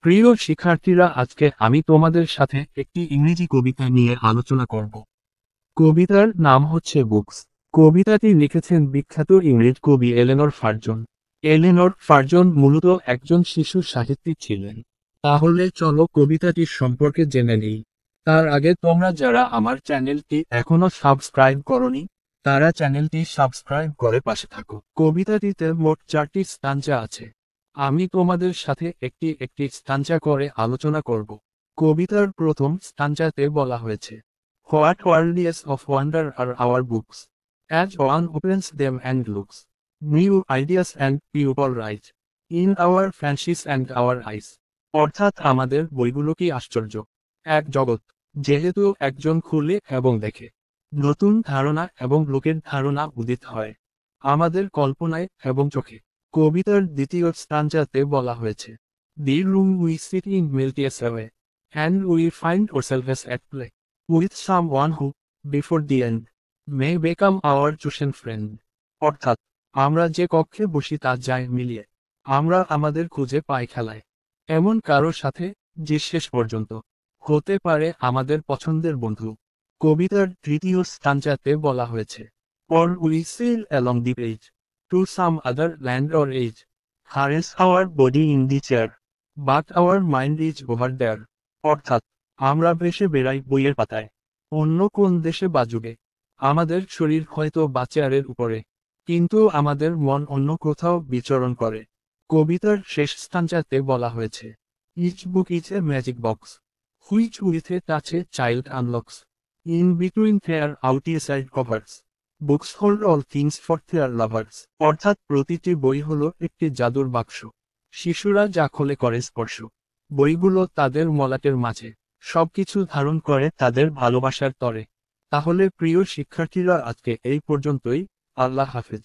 প্রিয় শিক্ষার্থীরা, আজকে আমি তোমাদের সাথে একটি ইংরেজি কবিতা নিয়ে আলোচনা করব। কবিতার নাম হচ্ছে বুকস। কবিতাটি লিখেছেন বিখ্যাত ইংরেজ কবি এলেনর ফার্জন। এলেনর ফার্জন মূলত একজন শিশু সাহিত্যিক ছিলেন। তাহলে চলো কবিতাটির সম্পর্কে জেনে নেই। তার আগে তোমরা যারা আমার চ্যানেলটি এখনো সাবস্ক্রাইব করনি, তারা চ্যানেলটি সাবস্ক্রাইব করে পাশে থাকো। কবিতাটিতে মোট 4টি স্টাঞ্জা আছে। আমি তোমাদের সাথে একটি একটি স্টাঞ্জা করে আলোচনা করব। কবিতার প্রথম স্টাঞ্জাতে বলা হয়েছে, What worlds of wonder are our books, as one opens them and looks. New ideas and people rise, in our fancies and our eyes. অর্থাৎ আমাদের বইগুলো কি আশ্চর্য এক জগৎ, যেহেতু একজন খুলে এবং দেখে, নতুন ধারণা এবং লোকের ধারণা উদিত হয় আমাদের কল্পনায় এবং চোখে। কবিতার দ্বিতীয় স্টাঞ্জাতে বলা হয়েছে, The room we sit in melts away, and we find ourselves at play with someone who, before the end, may become our chosen friend. অর্থাৎ আমরা যে কক্ষে বসি তা যায় মিলিয়ে, আমরা আমাদের খুঁজে পাই খেলায় এমন কারোর সাথে, যে শেষ পর্যন্ত হতে পারে আমাদের পছন্দের বন্ধু। কবিতার তৃতীয় স্টাঞ্জাতে বলা হয়েছে, Or we sail along the page, to some other land or age, harness our body in the chair, but our mind is over there. অর্থাৎ আমরা ভেসে বেড়াই বইয়ের পাতায়, অন্য কোন দেশে বা যুগে। আমাদের শরীর হয়তো বা চেয়ারের উপরে, কিন্তু আমাদের মন অন্য কোথাও বিচরণ করে। কবিতার শেষ স্টাঞ্জাতে বলা হয়েছে, Each book is a magic box, which with a touch a child unlocks. In between their outside covers, books hold all things for their lovers. অর্থাৎ প্রতিটি বই হলো একটি জাদুর বাক্স, শিশুরা যা খোলে করে স্পর্শ। বইগুলো তাদের মলাটের মাঝে সবকিছু ধারণ করে তাদের ভালোবাসার তরে। তাহলে প্রিয় শিক্ষার্থীরা, আজকে এই পর্যন্তই। আল্লাহ হাফেজ।